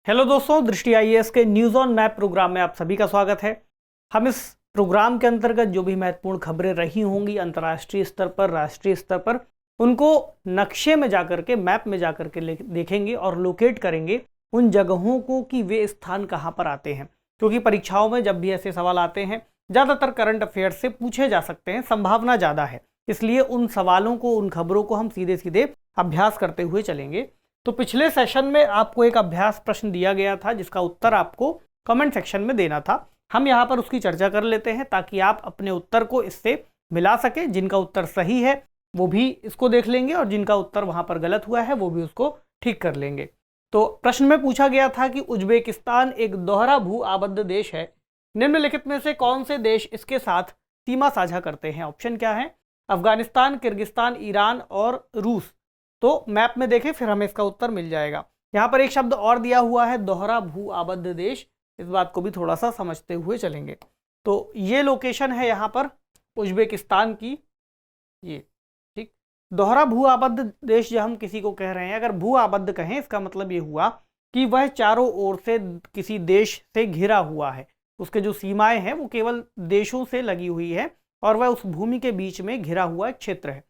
Hello दोस्तों, दृष्टि IAS के न्यूज़ ऑन मैप प्रोग्राम में आप सभी का स्वागत है। हम इस प्रोग्राम के अंतर्गत जो भी महत्वपूर्ण खबरें रही होंगी अंतर्राष्ट्रीय स्तर पर, राष्ट्रीय स्तर पर, उनको नक्शे में जाकर के, मैप में जाकर के देखेंगे और लोकेट करेंगे उन जगहों को कि वे स्थान कहाँ पर आते हैं। क्योंकि परीक्षाओं में जब भी ऐसे सवाल आते हैं, ज़्यादातर करंट अफेयर्स से पूछे जा सकते हैं, संभावना ज़्यादा है। इसलिए उन सवालों को, उन खबरों को हम सीधे सीधे अभ्यास करते हुए चलेंगे। तो पिछले सेशन में आपको एक अभ्यास प्रश्न दिया गया था जिसका उत्तर आपको कमेंट सेक्शन में देना था। हम यहाँ पर उसकी चर्चा कर लेते हैं ताकि आप अपने उत्तर को इससे मिला सके। जिनका उत्तर सही है वो भी इसको देख लेंगे और जिनका उत्तर वहाँ पर गलत हुआ है वो भी उसको ठीक कर लेंगे। तो प्रश्न में पूछा गया था कि उज्बेकिस्तान एक दोहरा भू आबद्ध देश है, निम्नलिखित में से कौन से देश इसके साथ सीमा साझा करते हैं। ऑप्शन क्या है? अफगानिस्तान, किर्गिस्तान, ईरान और रूस। तो मैप में देखें फिर हमें इसका उत्तर मिल जाएगा। यहाँ पर एक शब्द और दिया हुआ है, दोहरा भू आबद्ध देश। इस बात को भी थोड़ा सा समझते हुए चलेंगे। तो ये लोकेशन है यहाँ पर उज्बेकिस्तान की, ये ठीक। दोहरा भू आबद्ध देश जब हम किसी को कह रहे हैं, अगर भू आबद्ध कहें इसका मतलब ये हुआ कि वह चारों ओर से किसी देश से घिरा हुआ है। उसके जो सीमाएं हैं वो केवल देशों से लगी हुई है और वह उस भूमि के बीच में घिरा हुआ एक क्षेत्र है।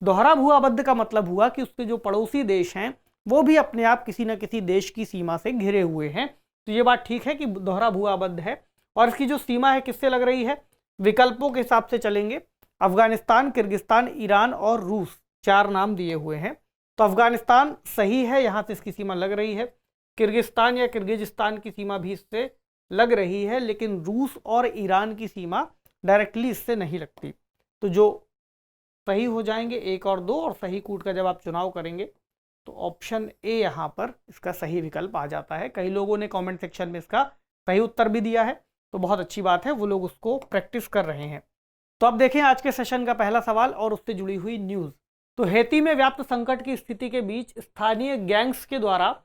दोहरा भू आबद्ध का मतलब हुआ कि उसके जो पड़ोसी देश हैं वो भी अपने आप किसी न किसी देश की सीमा से घिरे हुए हैं। तो ये बात ठीक है कि दोहरा भू आबद्ध है। और इसकी जो सीमा है किससे लग रही है? विकल्पों के हिसाब से चलेंगे। अफगानिस्तान, किर्गिस्तान, ईरान और रूस, चार नाम दिए हुए हैं। तो अफगानिस्तान सही है, यहाँ से इसकी सीमा लग रही है। किर्गिस्तान या किर्गिजिस्तान की सीमा भी इससे लग रही है, लेकिन रूस और ईरान की सीमा डायरेक्टली इससे नहीं लगती। तो जो सही हो जाएंगे 1 और 2, और सही कूट का जब आप चुनाव करेंगे तो ऑप्शन ए यहाँ पर इसका सही विकल्प आ जाता है। कई लोगों ने कमेंट सेक्शन में इसका सही उत्तर भी दिया है, तो बहुत अच्छी बात है, वो लोग उसको प्रैक्टिस कर रहे हैं। तो अब देखें आज के सेशन का पहला सवाल और उससे जुड़ी हुई न्यूज़। तो हैती में व्याप्त संकट की स्थिति के बीच स्थानीय गैंग्स के द्वारा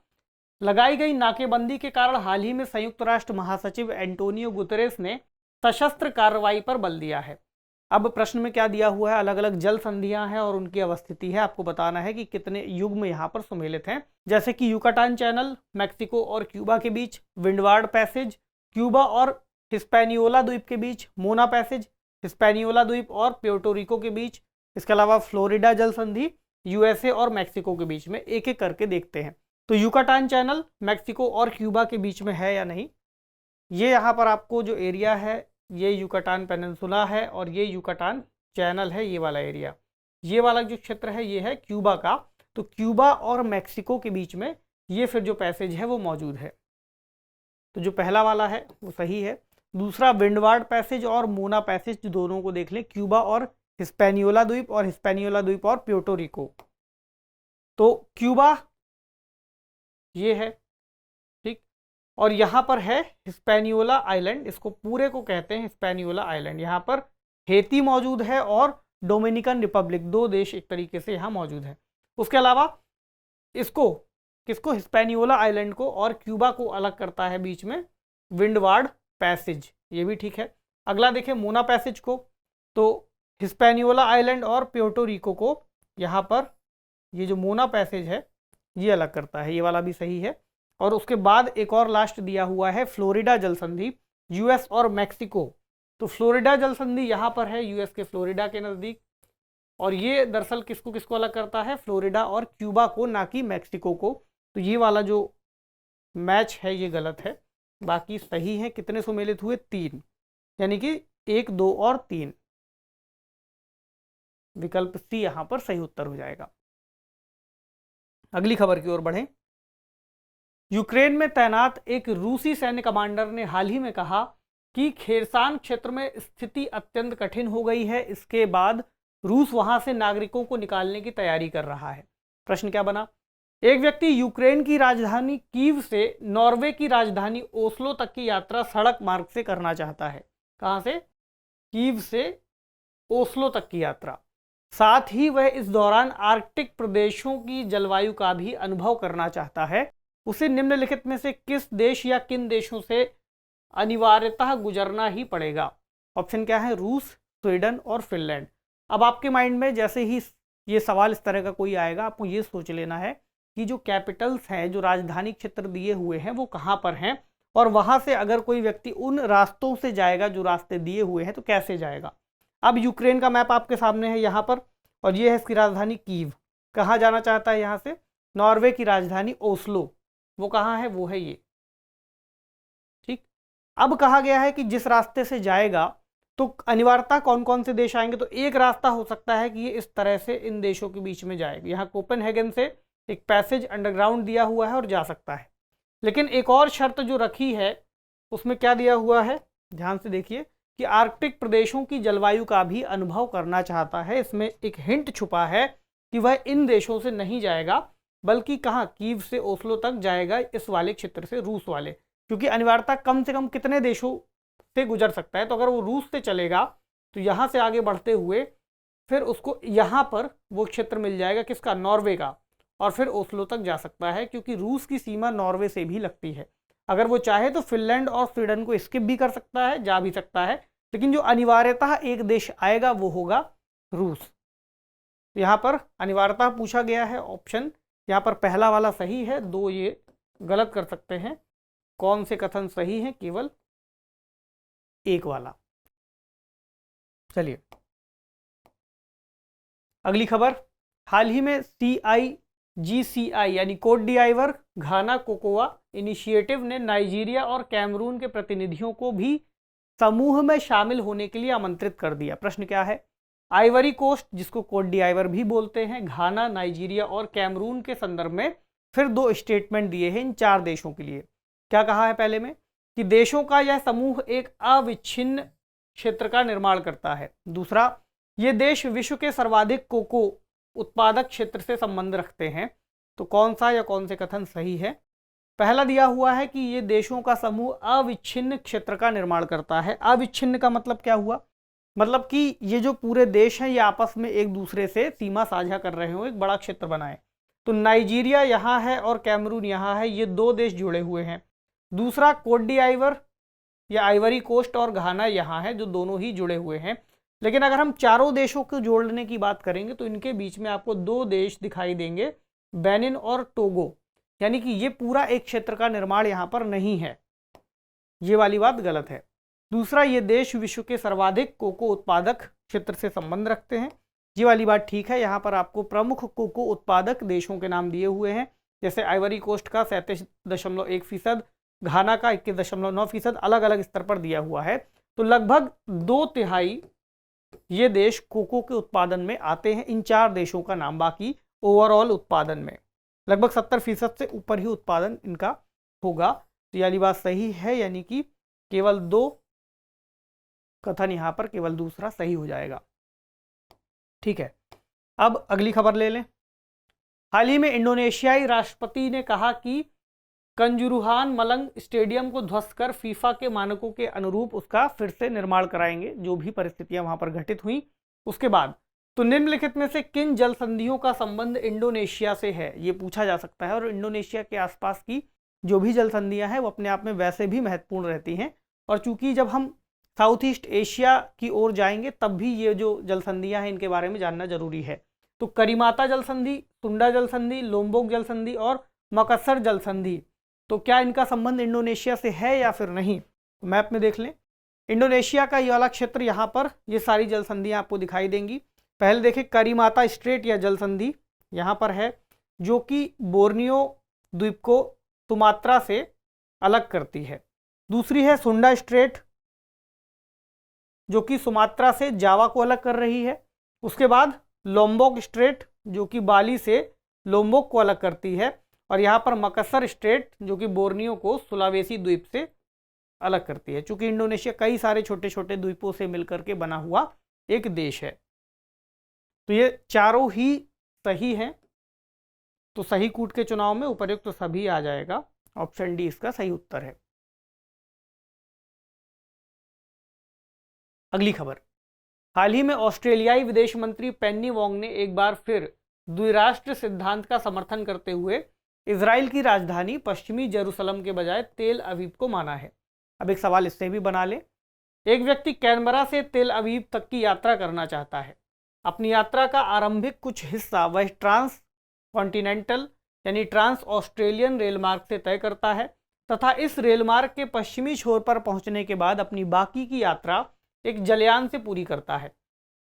लगाई गई नाकेबंदी के कारण हाल ही में संयुक्त राष्ट्र महासचिव एंटोनियो गुतेरेस ने सशस्त्र कार्रवाई पर बल दिया है। अब प्रश्न में क्या दिया हुआ है? अलग अलग जल संधियां हैं और उनकी अवस्थिति है। आपको बताना है कि कितने युग्म यहाँ पर सम्मिलित हैं, जैसे कि युकाटान चैनल, मैक्सिको और क्यूबा के बीच, विंडवार्ड पैसेज, क्यूबा और हिस्पैनियोला द्वीप के बीच, मोना पैसेज, हिस्पैनियोला द्वीप और प्यूर्टो के बीच, इसके अलावा फ्लोरिडा जल संधि यूएसए और मैक्सिको के बीच में। एक एक करके देखते हैं। तो युकाटान चैनल मैक्सिको और क्यूबा के बीच में है या नहीं? ये यहाँ पर आपको जो एरिया है ये युकाटान पेनिनसुला है और ये युकाटान चैनल है, ये वाला एरिया। ये वाला जो क्षेत्र है ये है क्यूबा का। तो क्यूबा और मैक्सिको के बीच में ये फिर जो पैसेज है वो मौजूद है। तो जो पहला वाला है वो सही है। दूसरा विंडवार्ड पैसेज और मोना पैसेज, दोनों को देख लें, क्यूबा और हिस्पैनियोला द्वीप और हिस्पैनियोला द्वीप और प्यूर्टो रिको। तो क्यूबा ये है, ठीक। और यहाँ पर है हिस्पैनियोला आइलैंड, इसको पूरे को कहते हैं हिस्पैनियोला आइलैंड। यहाँ पर हैती मौजूद है और डोमिनिकन रिपब्लिक, दो देश एक तरीके से यहाँ मौजूद है। उसके अलावा इसको, किसको? हिस्पैनियोला आइलैंड को और क्यूबा को अलग करता है बीच में विंडवार्ड पैसेज, ये भी ठीक है। अगला देखें मोना पैसेज को, तो हिस्पैनियोला आइलैंड और प्यूर्टो रिको को यहाँ पर ये जो मोना पैसेज है ये अलग करता है, ये वाला भी सही है। और उसके बाद एक और लास्ट दिया हुआ है फ्लोरिडा जल संधि, यूएस और मैक्सिको। तो फ्लोरिडा जल संधि यहाँ पर है यूएस के फ्लोरिडा के नज़दीक, और ये दरअसल किसको किसको अलग करता है? फ्लोरिडा और क्यूबा को, ना कि मैक्सिको को। तो ये वाला जो मैच है ये गलत है, बाकी सही है। कितने सम्मिलित हुए? 3, यानी कि 1, 2 और 3। विकल्प सी यहाँ पर सही उत्तर हो जाएगा। अगली खबर की ओर बढ़ें। यूक्रेन में तैनात एक रूसी सैन्य कमांडर ने हाल ही में कहा कि खेरसान क्षेत्र में स्थिति अत्यंत कठिन हो गई है। इसके बाद रूस वहां से नागरिकों को निकालने की तैयारी कर रहा है। प्रश्न क्या बना? एक व्यक्ति यूक्रेन की राजधानी कीव से नॉर्वे की राजधानी ओस्लो तक की यात्रा सड़क मार्ग से करना चाहता है। कहां से? कीव से ओस्लो तक की यात्रा। साथ ही वह इस दौरान आर्कटिक प्रदेशों की जलवायु का भी अनुभव करना चाहता है। उसे निम्नलिखित में से किस देश या किन देशों से अनिवार्यतः गुजरना ही पड़ेगा? ऑप्शन क्या है? रूस, स्वीडन और फिनलैंड। अब आपके माइंड में जैसे ही ये सवाल इस तरह का कोई आएगा, आपको ये सोच लेना है की जो कैपिटल्स हैं, जो राजधानी क्षेत्र दिए हुए हैं, वो कहाँ पर हैं, और वहां से अगर कोई व्यक्ति उन रास्तों से जाएगा जो रास्ते दिए हुए हैं तो कैसे जाएगा। अब यूक्रेन का मैप आपके सामने है यहाँ पर, और ये है इसकी राजधानी कीव। कहाँ जाना चाहता है यहाँ से? नॉर्वे की राजधानी ओस्लो। वो कहाँ है? वो है ये। ठीक, अब कहा गया है कि जिस रास्ते से जाएगा तो अनिवार्यता कौन कौन से देश आएंगे। तो एक रास्ता हो सकता है कि ये इस तरह से इन देशों के बीच में जाएगा। यहाँ कोपेनहेगन से एक पैसेज अंडरग्राउंड दिया हुआ है और जा सकता है। लेकिन एक और शर्त जो रखी है उसमें क्या दिया हुआ है, ध्यान से देखिए, कि आर्कटिक प्रदेशों की जलवायु का भी अनुभव करना चाहता है। इसमें एक हिंट छुपा है कि वह इन देशों से नहीं जाएगा, बल्कि कहाँ, कीव से ओस्लो तक जाएगा, इस वाले क्षेत्र से, रूस वाले। क्योंकि अनिवार्यता कम से कम कितने देशों से गुजर सकता है, तो अगर वो रूस से चलेगा तो यहाँ से आगे बढ़ते हुए फिर उसको यहाँ पर वो क्षेत्र मिल जाएगा, किसका? नॉर्वे का, और फिर ओस्लो तक जा सकता है, क्योंकि रूस की सीमा नॉर्वे से भी लगती है। अगर वो चाहे तो फिनलैंड और स्वीडन को स्किप भी कर सकता है, जा भी सकता है, लेकिन जो अनिवार्यतः एक देश आएगा वो होगा रूस। यहाँ पर अनिवार्यता पूछा गया है, ऑप्शन यहाँ पर पहला वाला सही है, दो ये गलत कर सकते हैं। कौन से कथन सही है? केवल एक वाला। चलिए अगली खबर। हाल ही में CIGCI यानी कोट डीआइवर घाना कोकोआ इनिशिएटिव ने नाइजीरिया और कैमरून के प्रतिनिधियों को भी समूह में शामिल होने के लिए आमंत्रित कर दिया। प्रश्न क्या है? आइवरी कोस्ट, जिसको कोट डीआइवर भी बोलते हैं, घाना, नाइजीरिया और कैमरून के संदर्भ में फिर दो स्टेटमेंट दिए हैं इन चार देशों के लिए। क्या कहा है पहले में? कि देशों का यह समूह एक अविच्छिन्न क्षेत्र का निर्माण करता है। दूसरा, ये देश विश्व के सर्वाधिक कोको उत्पादक क्षेत्र से संबंध रखते हैं। तो कौन सा या कौन से कथन सही है? पहला दिया हुआ है कि ये देशों का समूह अविच्छिन्न क्षेत्र का निर्माण करता है। अविच्छिन्न का मतलब क्या हुआ? मतलब कि ये जो पूरे देश हैं ये आपस में एक दूसरे से सीमा साझा कर रहे हो, एक बड़ा क्षेत्र बनाए। तो नाइजीरिया यहाँ है और कैमरून यहाँ है, ये दो देश जुड़े हुए हैं। दूसरा, कोट डीआइवर या आइवरी कोस्ट और घाना यहाँ है, जो दोनों ही जुड़े हुए हैं। लेकिन अगर हम चारों देशों को जोड़ने की बात करेंगे तो इनके बीच में आपको दो देश दिखाई देंगे, बेनिन और टोगो। यानी कि ये पूरा एक क्षेत्र का निर्माण यहाँ पर नहीं है, ये वाली बात गलत है। दूसरा, ये देश विश्व के सर्वाधिक कोको उत्पादक क्षेत्र से संबंध रखते हैं, ये वाली बात ठीक है। यहाँ पर आपको प्रमुख कोको उत्पादक देशों के नाम दिए हुए हैं, जैसे आइवरी कोस्ट का 37.1%, घाना का 21.9%, अलग अलग स्तर पर दिया हुआ है। तो लगभग 2/3 ये देश कोको के उत्पादन में आते हैं, इन चार देशों का नाम। बाकी ओवरऑल उत्पादन में लगभग 70% से ऊपर ही उत्पादन इनका होगा। तो ये बात सही है, यानी कि केवल दो कथन यहाँ पर, केवल दूसरा सही हो जाएगा। ठीक है, अब अगली खबर ले लें। हाल ही में इंडोनेशियाई राष्ट्रपति ने कहा कि कंजुरुहान मलंग स्टेडियम को ध्वस्त कर फीफा के मानकों के अनुरूप उसका फिर से निर्माण कराएंगे, जो भी परिस्थितियां वहां पर घटित हुई उसके बाद। तो निम्नलिखित में से किन जल संधियों का संबंध इंडोनेशिया से है, ये पूछा जा सकता है। और इंडोनेशिया के आसपास की जो भी जल संधियां हैं वो अपने आप में वैसे भी महत्वपूर्ण रहती हैं, और चूंकि जब हम साउथ ईस्ट एशिया की ओर जाएंगे तब भी ये जो जल संधियां हैं इनके बारे में जानना जरूरी है। तो करीमाता जल संधि, सुंडा जल संधि, लोम्बोक जल संधि और मकसर जल संधि, तो क्या इनका संबंध इंडोनेशिया से है या फिर नहीं? तो मैप में देख लें, इंडोनेशिया का ये वाला क्षेत्र, यहाँ पर ये सारी जल संधियाँ आपको दिखाई देंगी। पहले देखें, करीमाता स्ट्रेट या जल संधि यहाँ पर है, जो कि बोर्नियो द्वीप को सुमात्रा से अलग करती है। दूसरी है सुंडा स्ट्रेट, जो कि सुमात्रा से जावा को अलग कर रही है। उसके बाद लोम्बोक स्ट्रेट, जो कि बाली से लोम्बोक को अलग करती है। और यहाँ पर मकसर स्ट्रेट, जो कि बोर्नियो को सुलावेसी द्वीप से अलग करती है। चूंकि इंडोनेशिया कई सारे छोटे छोटे द्वीपों से मिलकर के बना हुआ एक देश है, तो ये चारों ही सही हैं। तो सही कूट के चुनाव में उपर्युक्त तो सभी आ जाएगा, ऑप्शन डी इसका सही उत्तर है। अगली खबर। हाल ही में ऑस्ट्रेलियाई विदेश मंत्री पेन्नी वोंग ने एक बार फिर द्विराष्ट्र सिद्धांत का समर्थन करते हुए इजराइल की राजधानी पश्चिमी जेरूसलम के बजाय तेल अवीव को माना है। अब एक सवाल इससे भी बना ले। एक व्यक्ति कैनबरा से तेल अवीव तक की यात्रा करना चाहता है। अपनी यात्रा का आरंभिक कुछ हिस्सा वह ट्रांस कॉन्टिनेंटल यानी ट्रांस ऑस्ट्रेलियन रेलमार्ग से तय करता है तथा इस रेलमार्ग के पश्चिमी छोर पर पहुंचने के बाद अपनी बाकी की यात्रा एक जलयान से पूरी करता है।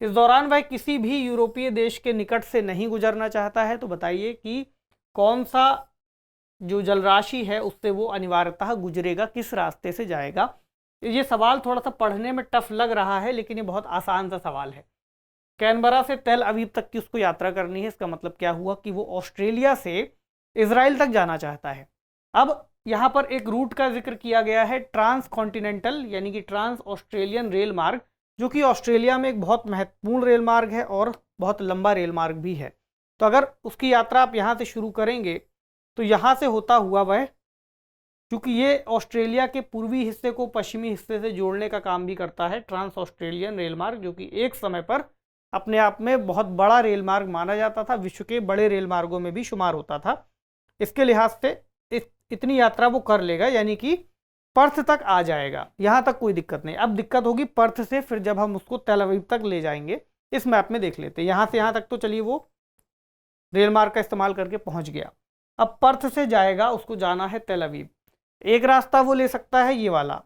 इस दौरान वह किसी भी यूरोपीय देश के निकट से नहीं गुजरना चाहता है। तो बताइए कि कौन सा जो जलराशि है उससे वो अनिवार्यतः गुजरेगा, किस रास्ते से जाएगा। ये सवाल थोड़ा सा पढ़ने में टफ लग रहा है लेकिन ये बहुत आसान सा सवाल है। कैनबरा से तेल अवीव तक की उसको यात्रा करनी है। इसका मतलब क्या हुआ कि वो ऑस्ट्रेलिया से इजराइल तक जाना चाहता है। अब यहाँ पर एक रूट का जिक्र किया गया है, ट्रांस कॉन्टिनेंटल यानी कि ट्रांस ऑस्ट्रेलियन रेल मार्ग, जो कि ऑस्ट्रेलिया में एक बहुत महत्वपूर्ण रेल मार्ग है और बहुत लंबा रेल मार्ग भी है। तो अगर उसकी यात्रा आप यहाँ से शुरू करेंगे तो यहाँ से होता हुआ वह, क्योंकि ये ऑस्ट्रेलिया के पूर्वी हिस्से को पश्चिमी हिस्से से जोड़ने का काम भी करता है, ट्रांस ऑस्ट्रेलियन रेल मार्ग, जो कि एक समय पर अपने आप में बहुत बड़ा रेल मार्ग माना जाता था, विश्व के बड़े रेल मार्गों में भी शुमार होता था। इसके लिहाज से इतनी यात्रा वो कर लेगा, यानी कि पर्थ तक आ जाएगा, यहाँ तक कोई दिक्कत नहीं। अब दिक्कत होगी पर्थ से, फिर जब हम उसको तेल अवीव तक ले जाएंगे। इस मैप में देख लेते हैं, यहाँ से यहाँ तक तो चलिए वो रेल मार्ग का इस्तेमाल करके पहुँच गया। अब पर्थ से जाएगा, उसको जाना है तेल अवीव। एक रास्ता वो ले सकता है ये वाला,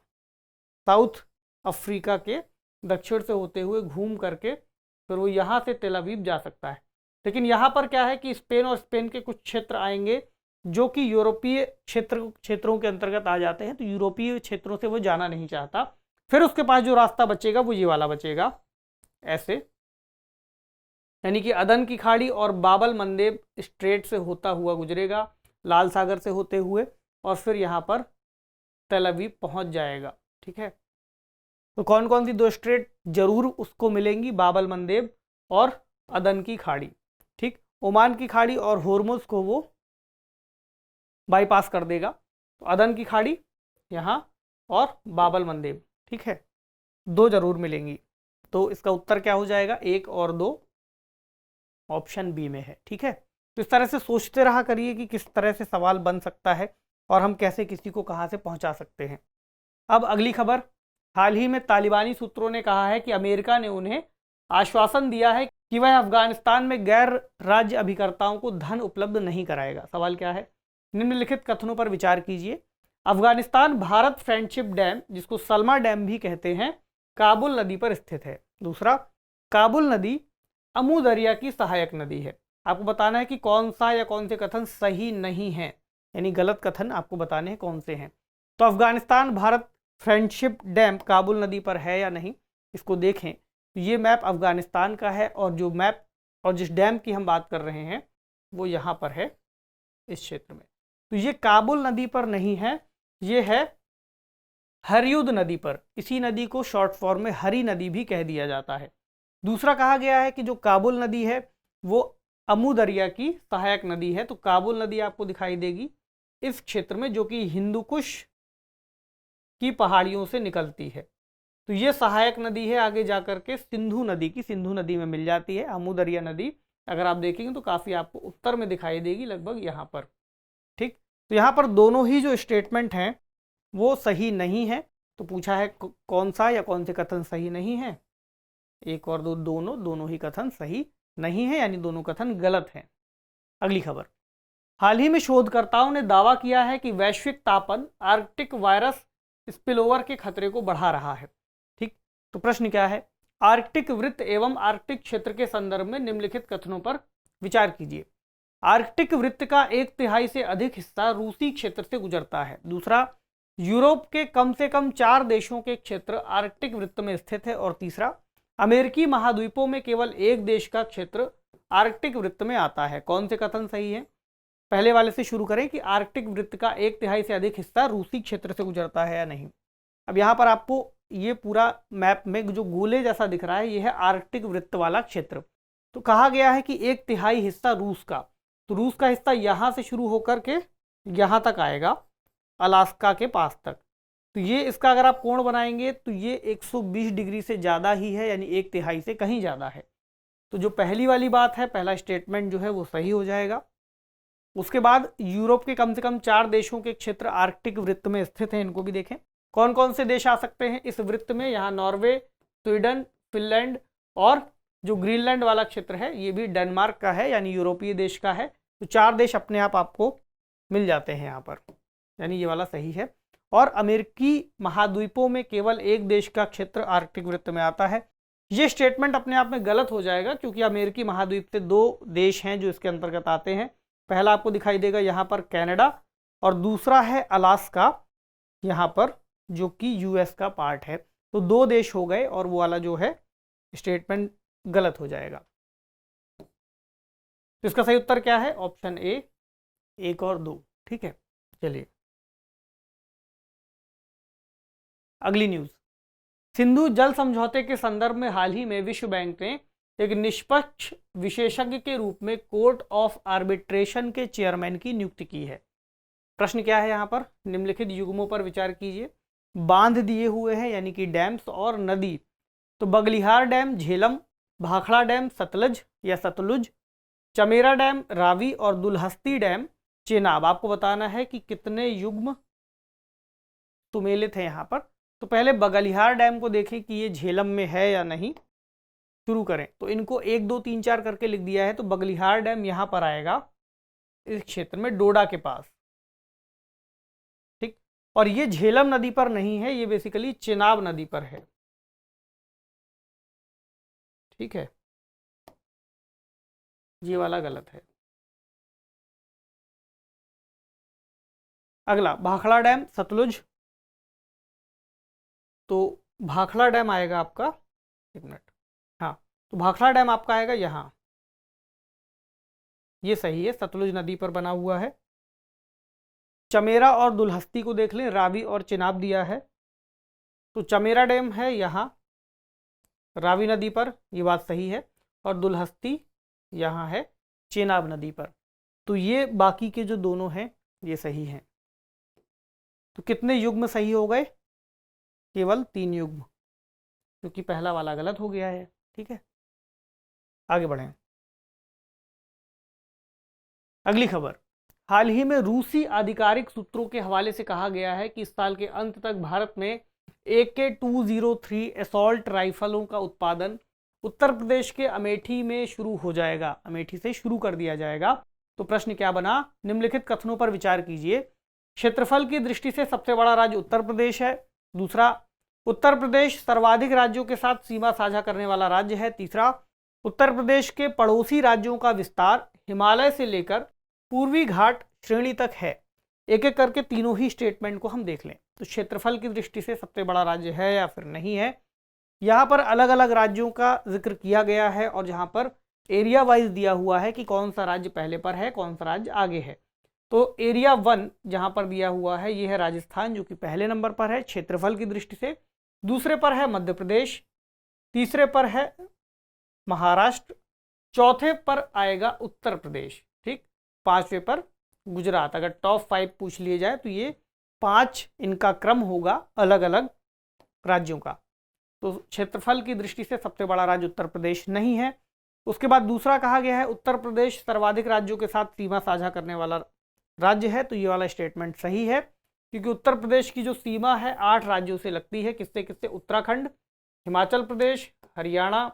साउथ अफ्रीका के दक्षिण से होते हुए घूम करके फिर वो यहाँ से तेल अवीव जा सकता है। लेकिन यहाँ पर क्या है कि स्पेन और स्पेन के कुछ क्षेत्र आएंगे जो कि यूरोपीय क्षेत्रों के अंतर्गत आ जाते हैं, तो यूरोपीय क्षेत्रों से वो जाना नहीं चाहता। फिर उसके पास जो रास्ता बचेगा वो ये वाला बचेगा, ऐसे, यानी कि अदन की खाड़ी और बाबल मंदेब स्ट्रेट से होता हुआ गुजरेगा, लाल सागर से होते हुए, और फिर यहाँ पर तेल अवीव पहुँच जाएगा। ठीक है, तो कौन कौन सी दो स्ट्रेट जरूर उसको मिलेंगी, बाबल मंदेब और अदन की खाड़ी। ठीक, ओमान की खाड़ी और होर्मुज को वो बाईपास कर देगा। तो अदन की खाड़ी यहाँ और बाबल मंदेब, ठीक है, दो जरूर मिलेंगी। तो इसका उत्तर क्या हो जाएगा, 1 और 2 ऑप्शन बी में है। ठीक है, तो इस तरह से सोचते रहा करिए कि किस तरह से सवाल बन सकता है और हम कैसे किसी को कहाँ से पहुँचा सकते हैं। अब अगली खबर, हाल ही में तालिबानी सूत्रों ने कहा है कि अमेरिका ने उन्हें आश्वासन दिया है कि वह अफगानिस्तान में गैर राज्य अभिकर्ताओं को धन उपलब्ध नहीं कराएगा। सवाल क्या है, निम्नलिखित कथनों पर विचार कीजिए। अफगानिस्तान भारत फ्रेंडशिप डैम, जिसको सलमा डैम भी कहते हैं, काबुल नदी पर स्थित है। दूसरा, काबुल नदी अमू दरिया की सहायक नदी है। आपको बताना है कि कौन सा या कौन से कथन सही नहीं है, यानी गलत कथन आपको बताने हैं कौन से हैं। तो अफगानिस्तान भारत फ्रेंडशिप डैम काबुल नदी पर है या नहीं, इसको देखें। ये मैप अफगानिस्तान का है और जो मैप और जिस डैम की हम बात कर रहे हैं वो यहाँ पर है, इस क्षेत्र में। तो ये काबुल नदी पर नहीं है, ये है हरियुद नदी पर। इसी नदी को शॉर्ट फॉर्म में हरी नदी भी कह दिया जाता है। दूसरा कहा गया है कि जो काबुल नदी है वो अमू दरिया की सहायक नदी है। तो काबुल नदी आपको दिखाई देगी इस क्षेत्र में, जो कि हिंदुकुश की पहाड़ियों से निकलती है। तो ये सहायक नदी है, आगे जाकर के सिंधु नदी की, सिंधु नदी में मिल जाती है। अमू दरिया नदी अगर आप देखेंगे तो काफ़ी आपको उत्तर में दिखाई देगी, लगभग यहाँ पर। ठीक, तो यहाँ पर दोनों ही जो स्टेटमेंट हैं वो सही नहीं है। तो पूछा है कौन सा या कौन से कथन सही नहीं है, 1 और 2 दोनों ही कथन सही नहीं है, यानी दोनों कथन गलत हैं। अगली खबर, हाल ही में शोधकर्ताओं ने दावा किया है कि वैश्विक तापन आर्कटिक वायरस स्पिलओवर के खतरे को बढ़ा रहा है। ठीक, तो प्रश्न क्या है, आर्कटिक वृत्त एवं आर्कटिक क्षेत्र के संदर्भ में निम्नलिखित कथनों पर विचार कीजिए। आर्कटिक वृत्त का 1/3 से अधिक हिस्सा रूसी क्षेत्र से गुजरता है। दूसरा, यूरोप के कम से कम 4 देशों के क्षेत्र आर्कटिक वृत्त में स्थित है। और तीसरा, अमेरिकी महाद्वीपों में केवल एक देश का क्षेत्र आर्कटिक वृत्त में आता है। कौन से कथन सही है, पहले वाले से शुरू करें कि आर्कटिक वृत्त का 1/3 से अधिक हिस्सा रूसी क्षेत्र से गुजरता है या नहीं। अब यहाँ पर आपको ये पूरा मैप में जो गोले जैसा दिख रहा है, ये है आर्कटिक वृत्त वाला क्षेत्र। तो कहा गया है कि 1/3 हिस्सा रूस का, तो रूस का हिस्सा यहाँ से शुरू होकर के यहाँ तक आएगा, अलास्का के पास तक। तो ये इसका अगर आप कोण बनाएंगे तो ये 120 डिग्री से ज़्यादा ही है, यानी 1/3 से कहीं ज़्यादा है। तो जो पहली वाली बात है, पहला स्टेटमेंट जो है वो सही हो जाएगा। उसके बाद यूरोप के कम से कम 4 देशों के क्षेत्र आर्कटिक वृत्त में स्थित हैं, इनको भी देखें। कौन कौन से देश आ सकते हैं इस वृत्त में, यहाँ नॉर्वे, स्वीडन, फिनलैंड और जो ग्रीनलैंड वाला क्षेत्र है ये भी डेनमार्क का है, यानी यूरोपीय देश का है। तो 4 देश अपने आप आपको मिल जाते हैं यहाँ पर, यानी ये वाला सही है। और अमेरिकी महाद्वीपों में केवल एक देश का क्षेत्र आर्कटिक वृत्त में आता है। ये स्टेटमेंट अपने आप में गलत हो जाएगा, क्योंकि अमेरिकी महाद्वीप से 2 देश हैं जो इसके अंतर्गत आते हैं। पहला आपको दिखाई देगा यहाँ पर कनाडा, और दूसरा है अलास्का यहाँ पर, जो कि यूएस का पार्ट है। तो 2 देश हो गए, और वो वाला जो है स्टेटमेंट गलत हो जाएगा। तो इसका सही उत्तर क्या है? ऑप्शन ए, 1 और 2। ठीक है, चलिए अगली न्यूज। सिंधु जल समझौते के संदर्भ में हाल ही में विश्व बैंक ने एक निष्पक्ष विशेषज्ञ के रूप में कोर्ट ऑफ आर्बिट्रेशन के चेयरमैन की नियुक्ति की है। प्रश्न क्या है यहाँ पर? निम्नलिखित युग्मों पर विचार कीजिए। बांध दिए हुए हैं यानी कि डैम्स और नदी, तो बगलिहार डैम झेलम, भाखड़ा डैम सतलज या सतलुज, चमेरा डैम रावी और दुलहस्ती डैम चेनाब। आपको बताना है कि कितने युग्म सुमेलित हैं यहाँ पर। तो पहले बगलिहार डैम को देखें कि ये झेलम में है या नहीं। शुरू करें तो इनको 1 2 3 4 करके लिख दिया है। तो बगलिहार डैम यहाँ पर आएगा, इस क्षेत्र में डोडा के पास। ठीक, और ये झेलम नदी पर नहीं है, ये बेसिकली चेनाब नदी पर है। ठीक है, ये वाला गलत है। अगला भाखड़ा डैम सतलुज, तो भाखड़ा डैम आएगा आपका, 1 मिनट, हाँ, तो भाखड़ा डैम आपका आएगा यहाँ, ये सही है, सतलुज नदी पर बना हुआ है। चमेरा और दुलहस्ती को देख लें, रावी और चेनाब दिया है, तो चमेरा डैम है यहाँ रावी नदी पर, ये बात सही है, और दुलहस्ती यहाँ है चेनाब नदी पर। तो ये बाकी के जो दोनों हैं ये सही हैं। तो कितने युग्म सही हो गए? केवल 3 युग्म, क्योंकि पहला वाला गलत हो गया है। ठीक है, आगे बढ़ें। अगली खबर, हाल ही में रूसी आधिकारिक सूत्रों के हवाले से कहा गया है कि इस साल के अंत तक भारत में AK-203 असॉल्ट राइफलों का उत्पादन उत्तर प्रदेश के अमेठी में शुरू हो जाएगा, अमेठी से शुरू कर दिया जाएगा। तो प्रश्न क्या बना? निम्नलिखित कथनों पर विचार कीजिए। क्षेत्रफल की दृष्टि से सबसे बड़ा राज्य उत्तर प्रदेश है। दूसरा, उत्तर प्रदेश सर्वाधिक राज्यों के साथ सीमा साझा करने वाला राज्य है। तीसरा, उत्तर प्रदेश के पड़ोसी राज्यों का विस्तार हिमालय से लेकर पूर्वी घाट श्रेणी तक है। एक एक करके तीनों ही स्टेटमेंट को हम देख लें। तो क्षेत्रफल की दृष्टि से सबसे बड़ा राज्य है या फिर नहीं है? यहाँ पर अलग अलग राज्यों का जिक्र किया गया है, और जहाँ पर एरिया वाइज दिया हुआ है कि कौन सा राज्य पहले पर है, कौन सा राज्य आगे है। तो एरिया 1 जहाँ पर दिया हुआ है ये है राजस्थान, जो कि पहले नंबर पर है क्षेत्रफल की दृष्टि से। दूसरे पर है मध्य प्रदेश, तीसरे पर है महाराष्ट्र, चौथे पर आएगा उत्तर प्रदेश, ठीक, पांचवे पर गुजरात। अगर टॉप 5 पूछ लिए जाए तो ये 5 इनका क्रम होगा अलग अलग राज्यों का। तो क्षेत्रफल की दृष्टि से सबसे बड़ा राज्य उत्तर प्रदेश नहीं है। उसके बाद दूसरा कहा गया है उत्तर प्रदेश सर्वाधिक राज्यों के साथ सीमा साझा करने वाला राज्य है। तो ये वाला स्टेटमेंट सही है, क्योंकि उत्तर प्रदेश की जो सीमा है 8 राज्यों से लगती है। किससे किससे? उत्तराखंड, हिमाचल प्रदेश, हरियाणा,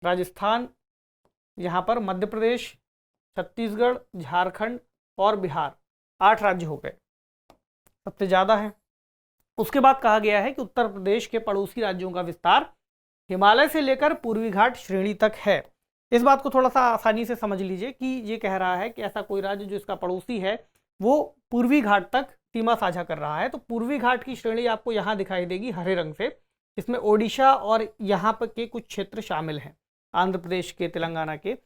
राजस्थान, यहाँ पर मध्य प्रदेश, छत्तीसगढ़, झारखंड और बिहार। 8 राज्य हो गए, सबसे ज़्यादा है। उसके बाद कहा गया है कि उत्तर प्रदेश के पड़ोसी राज्यों का विस्तार हिमालय से लेकर पूर्वी घाट श्रेणी तक है। इस बात को थोड़ा सा आसानी से समझ लीजिए कि ये कह रहा है कि ऐसा कोई राज्य जो इसका पड़ोसी है वो पूर्वी घाट तक सीमा साझा कर रहा है। तो पूर्वी घाट की श्रेणी आपको यहाँ दिखाई देगी हरे रंग से। इसमें ओडिशा और यहाँ पर के कुछ क्षेत्र शामिल हैं, आंध्र प्रदेश के, तेलंगाना के।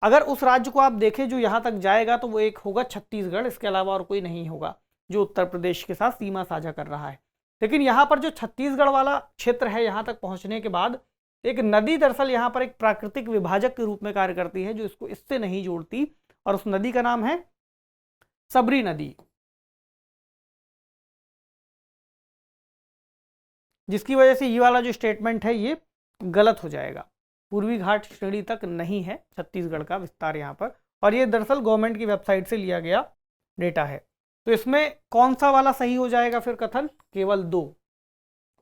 अगर उस राज्य को आप देखें जो यहाँ तक जाएगा तो वो एक होगा छत्तीसगढ़, इसके अलावा और कोई नहीं होगा जो उत्तर प्रदेश के साथ सीमा साझा कर रहा है। लेकिन यहाँ पर जो छत्तीसगढ़ वाला क्षेत्र है, यहाँ तक पहुँचने के बाद एक नदी दरअसल यहाँ पर एक प्राकृतिक विभाजक के रूप में कार्य करती है जो इसको इससे नहीं जोड़ती, और उस नदी का नाम है सबरी नदी, जिसकी वजह से ये वाला जो स्टेटमेंट है ये गलत हो जाएगा। पूर्वी घाट श्रेणी तक नहीं है छत्तीसगढ़ का विस्तार यहाँ पर, और ये दरअसल गवर्नमेंट की वेबसाइट से लिया गया डेटा है। तो इसमें कौन सा वाला सही हो जाएगा फिर कथन? केवल 2,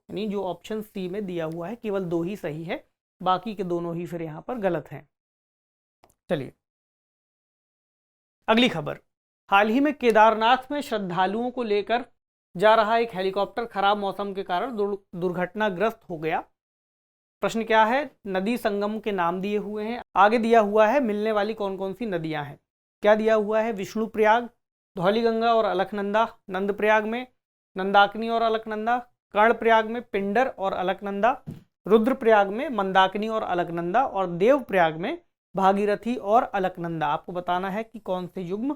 यानी जो ऑप्शन सी में दिया हुआ है केवल 2 ही सही है, बाकी के दोनों ही फिर यहाँ पर गलत हैं। चलिए अगली खबर, हाल ही में केदारनाथ में श्रद्धालुओं को लेकर जा रहा एक हेलीकॉप्टर खराब मौसम के कारण दुर्घटनाग्रस्त हो गया। प्रश्न क्या है, नदी संगम के नाम दिए हुए हैं, आगे दिया हुआ है मिलने वाली कौन कौन सी नदियां हैं। क्या दिया हुआ है, विष्णुप्रयाग, धौलीगंगा और अलकनंदा, नंदप्रयाग में नंदाकिनी और अलकनंदा, कर्णप्रयाग में पिंडर और अलकनंदा, रुद्रप्रयाग में मंदाकिनी और अलकनंदा, और देवप्रयाग में भागीरथी और अलकनंदा। आपको बताना है कि कौन से युग्म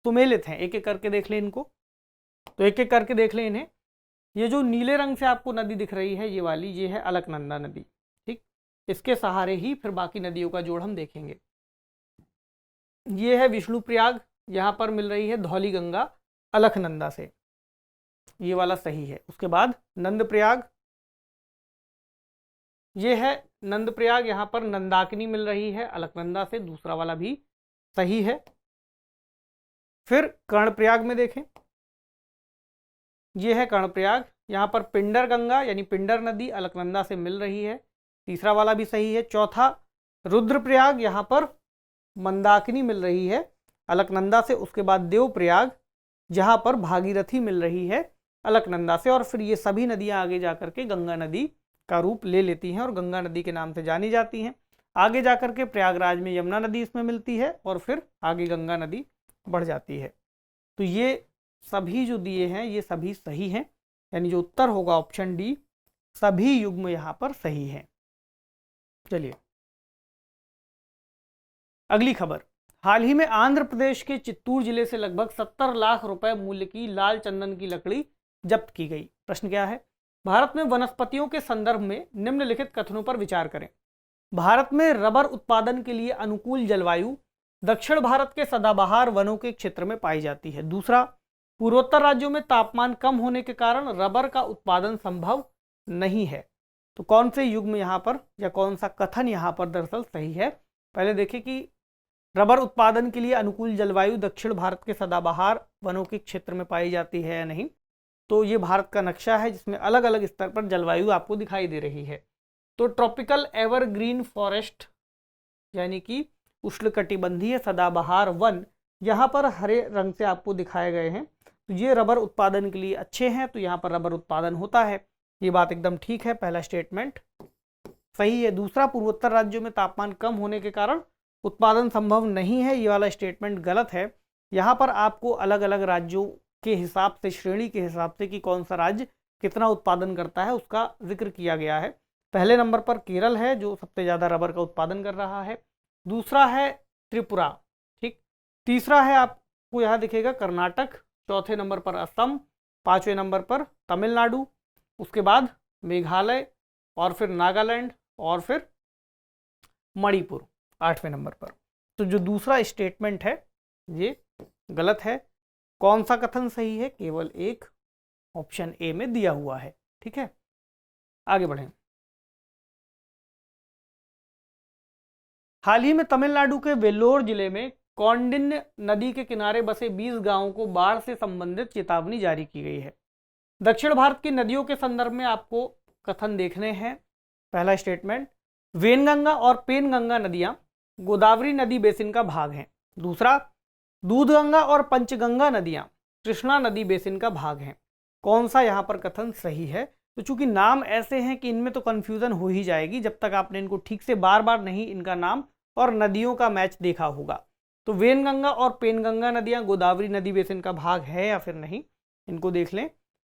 सुमेलित हैं। एक एक करके देख लें इनको, तो एक एक करके देख लें इन्हें। ये जो नीले रंग से आपको नदी दिख रही है, ये वाली, ये है अलकनंदा नदी। ठीक, इसके सहारे ही फिर बाकी नदियों का जोड़ हम देखेंगे। ये है विष्णुप्रयाग, यहाँ पर मिल रही है धौलीगंगा अलकनंदा से, ये वाला सही है। उसके बाद नंदप्रयाग, ये है नंदप्रयाग, यहाँ पर नंदाकिनी मिल रही है अलकनंदा से, दूसरा वाला भी सही है। फिर कर्णप्रयाग में देखें, ये है कर्णप्रयाग, यहाँ पर पिंडर गंगा यानी पिंडर नदी अलकनंदा से मिल रही है, तीसरा वाला भी सही है। चौथा रुद्रप्रयाग, यहाँ पर मंदाकिनी मिल रही है अलकनंदा से। उसके बाद देवप्रयाग, जहाँ पर भागीरथी मिल रही है अलकनंदा से। और फिर ये सभी नदियाँ आगे जाकर के गंगा नदी का रूप ले लेती हैं और गंगा नदी के नाम से जानी जाती हैं। आगे जाकर के प्रयागराज में यमुना नदी इसमें मिलती है और फिर आगे गंगा नदी बढ़ जाती है। तो ये सभी जो दिए हैं ये सभी सही हैं, यानी जो उत्तर होगा ऑप्शन डी, सभी युग्म यहाँ पर सही हैं। चलिए अगली खबर, हाल ही में आंध्र प्रदेश के चित्तूर जिले से लगभग 70 लाख रुपए मूल्य की लाल चंदन की लकड़ी जब्त की गई। प्रश्न क्या है, भारत में वनस्पतियों के संदर्भ में निम्नलिखित कथनों पर विचार करें। भारत में रबर उत्पादन के लिए अनुकूल जलवायु दक्षिण भारत के सदाबहार वनों के क्षेत्र में पाई जाती है। दूसरा, पूर्वोत्तर राज्यों में तापमान कम होने के कारण रबर का उत्पादन संभव नहीं है। तो कौन से युग्म यहाँ पर या कौन सा कथन यहाँ पर दरअसल सही है। पहले देखें कि रबर उत्पादन के लिए अनुकूल जलवायु दक्षिण भारत के सदाबहार वनों के क्षेत्र में पाई जाती है या नहीं। तो ये भारत का नक्शा है जिसमें अलग अलग स्तर पर जलवायु आपको दिखाई दे रही है। तो ट्रॉपिकल एवरग्रीन फॉरेस्ट यानी कि उष्णकटिबंधीय सदाबहार वन यहाँ पर हरे रंग से आपको दिखाए गए हैं। तो ये रबर उत्पादन के लिए अच्छे हैं, तो यहाँ पर रबर उत्पादन होता है, ये बात एकदम ठीक है, पहला स्टेटमेंट सही है। दूसरा, पूर्वोत्तर राज्यों में तापमान कम होने के कारण उत्पादन संभव नहीं है, ये वाला स्टेटमेंट गलत है। यहाँ पर आपको अलग अलग राज्यों के हिसाब से, श्रेणी के हिसाब से कि कौन सा राज्य कितना उत्पादन करता है उसका जिक्र किया गया है। पहले नंबर पर केरल है जो सबसे ज़्यादा रबर का उत्पादन कर रहा है, दूसरा है त्रिपुरा, ठीक, तीसरा है आपको यहाँ दिखेगा कर्नाटक, चौथे नंबर पर असम, पाँचवें नंबर पर तमिलनाडु, उसके बाद मेघालय और फिर नागालैंड और फिर मणिपुर 8वें नंबर पर। तो जो दूसरा स्टेटमेंट है ये गलत है। कौन सा कथन सही है, केवल एक, ऑप्शन ए में दिया हुआ है। ठीक है, आगे बढ़ें। हाल ही में तमिलनाडु के वेल्लोर जिले में कौंडिन्य नदी के किनारे बसे 20 गांवों को बाढ़ से संबंधित चेतावनी जारी की गई है। दक्षिण भारत की नदियों के संदर्भ में आपको कथन देखने हैं। पहला स्टेटमेंट, वेनगंगा और पेनगंगा नदियां गोदावरी नदी बेसिन का भाग हैं। दूसरा, दूधगंगा और पंचगंगा नदियां कृष्णा नदी बेसिन का भाग हैं। कौन सा यहाँ पर कथन सही है। तो चूंकि नाम ऐसे हैं कि इनमें तो कन्फ्यूजन हो ही जाएगी जब तक आपने इनको ठीक से बार बार नहीं इनका नाम और नदियों का मैच देखा होगा। तो वेनगंगा और पेनगंगा नदियां गोदावरी नदी बेसिन का भाग है या फिर नहीं, इनको देख लें।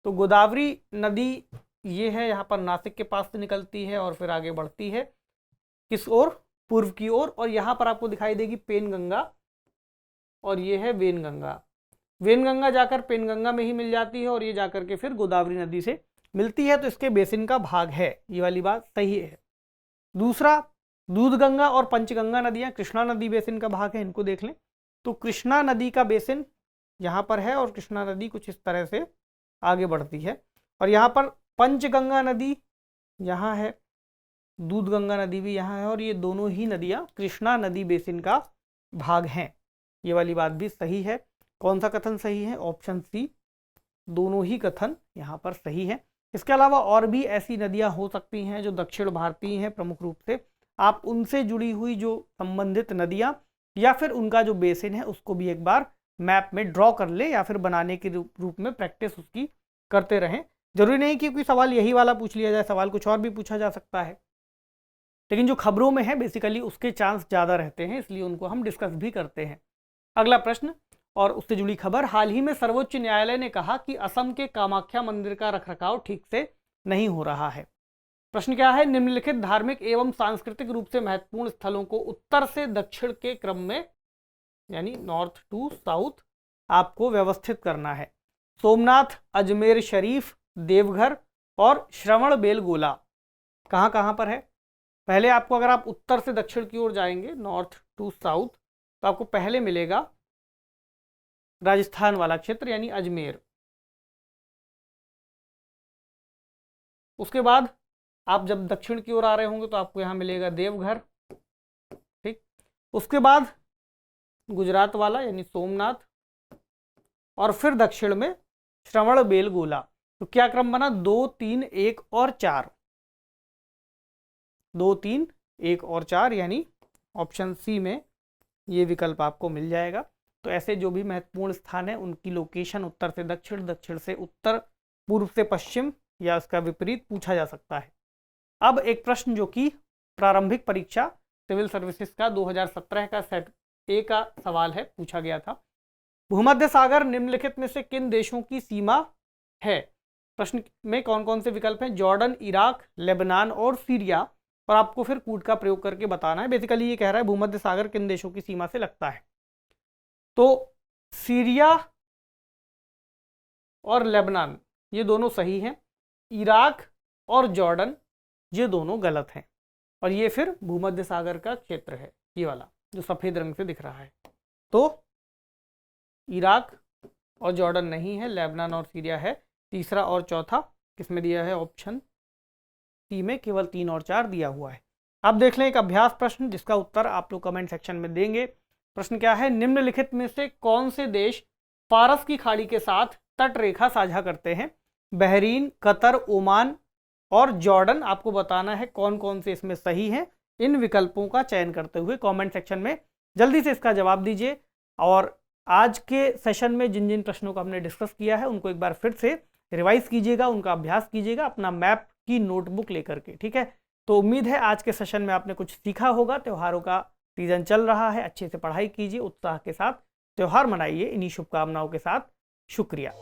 तो गोदावरी नदी ये है, यहाँ पर नासिक के पास से निकलती है और फिर आगे बढ़ती है किस ओर, पूर्व की ओर, और यहाँ पर आपको दिखाई देगी पेनगंगा और ये है वेनगंगा। वेनगंगा जाकर पेनगंगा में ही मिल जाती है और ये जाकर के फिर गोदावरी नदी से मिलती है, तो इसके बेसिन का भाग है, ये वाली बात सही है। दूसरा, दूधगंगा और पंचगंगा नदियाँ कृष्णा नदी बेसिन का भाग है, इनको देख लें। तो कृष्णा नदी का बेसिन यहाँ पर है और कृष्णा नदी कुछ इस तरह से आगे बढ़ती है, और यहाँ पर पंचगंगा नदी यहाँ है, दूधगंगा नदी भी यहाँ है, और ये दोनों ही नदियाँ कृष्णा नदी बेसिन का भाग हैं, ये वाली बात भी सही है। कौन सा कथन सही है, ऑप्शन सी, दोनों ही कथन यहाँ पर सही है। इसके अलावा और भी ऐसी नदियाँ हो सकती हैं जो दक्षिण भारतीय हैं प्रमुख रूप से, आप उनसे जुड़ी हुई जो संबंधित नदियाँ या फिर उनका जो बेसिन है उसको भी एक बार मैप में ड्रॉ कर ले या फिर बनाने के रूप में प्रैक्टिस उसकी करते रहें। जरूरी नहीं कि कोई सवाल यही वाला पूछ लिया जाए, सवाल कुछ और भी पूछा जा सकता है, लेकिन जो खबरों में है बेसिकली उसके चांस ज़्यादा रहते हैं, इसलिए उनको हम डिस्कस भी करते हैं। अगला प्रश्न और उससे जुड़ी खबर, हाल ही में सर्वोच्च न्यायालय ने कहा कि असम के कामाख्या मंदिर का रखरखाव ठीक से नहीं हो रहा है। प्रश्न क्या है, निम्नलिखित धार्मिक एवं सांस्कृतिक रूप से महत्वपूर्ण स्थलों को उत्तर से दक्षिण के क्रम में, यानी नॉर्थ टू साउथ, आपको व्यवस्थित करना है। सोमनाथ, अजमेर शरीफ, देवघर और श्रवण बेलगोला कहाँ कहाँ पर है? पहले आपको, अगर आप उत्तर से दक्षिण की ओर जाएंगे, नॉर्थ टू साउथ, तो आपको पहले मिलेगा राजस्थान वाला क्षेत्र यानी अजमेर। उसके बाद आप जब दक्षिण की ओर आ रहे होंगे तो आपको यहाँ मिलेगा देवघर, ठीक। उसके बाद गुजरात वाला यानी सोमनाथ, और फिर दक्षिण में श्रवण बेलगोला। तो क्या क्रम बना? 2, 3, 1 और 4। 2, 3, 1 और 4, यानी ऑप्शन सी में ये विकल्प आपको मिल जाएगा। तो ऐसे जो भी महत्वपूर्ण स्थान है उनकी लोकेशन उत्तर से दक्षिण, दक्षिण से उत्तर, पूर्व से पश्चिम या उसका विपरीत पूछा जा सकता है। अब एक प्रश्न जो कि प्रारंभिक परीक्षा सिविल सर्विसेज का 2017 का सेट ए का सवाल है, पूछा गया था। भूमध्य सागर निम्नलिखित में से किन देशों की सीमा है? प्रश्न में कौन कौन से विकल्प हैं? जॉर्डन, इराक, लेबनान और सीरिया, और आपको फिर कूट का प्रयोग करके बताना है। बेसिकली ये कह रहा है भूमध्य सागर किन देशों की सीमा से लगता है। तो सीरिया और लेबनान ये दोनों सही हैं, इराक और जॉर्डन ये दोनों गलत हैं, और ये फिर भूमध्य सागर का क्षेत्र है, ये वाला जो सफेद रंग से दिख रहा है। तो इराक और जॉर्डन नहीं है, लेबनान और सीरिया है। तीसरा और चौथा किसमें दिया है? ऑप्शन सी में केवल 3 और 4 दिया हुआ है। अब देख लें एक अभ्यास प्रश्न जिसका उत्तर आप लोग कमेंट सेक्शन में देंगे। प्रश्न क्या है, निम्नलिखित में से कौन से देश फारस की खाड़ी के साथ तट रेखा साझा करते हैं? बहरीन, कतर, ओमान और जॉर्डन। आपको बताना है कौन कौन से इसमें सही हैं। इन विकल्पों का चयन करते हुए कमेंट सेक्शन में जल्दी से इसका जवाब दीजिए। और आज के सेशन में जिन जिन प्रश्नों को हमने डिस्कस किया है उनको एक बार फिर से रिवाइज कीजिएगा, उनका अभ्यास कीजिएगा अपना मैप की नोटबुक लेकर के, ठीक है। तो उम्मीद है आज के सेशन में आपने कुछ सीखा होगा। त्योहारों का सीजन चल रहा है, अच्छे से पढ़ाई कीजिए, उत्साह के साथ त्यौहार मनाइए। इन्हीं शुभकामनाओं के साथ शुक्रिया।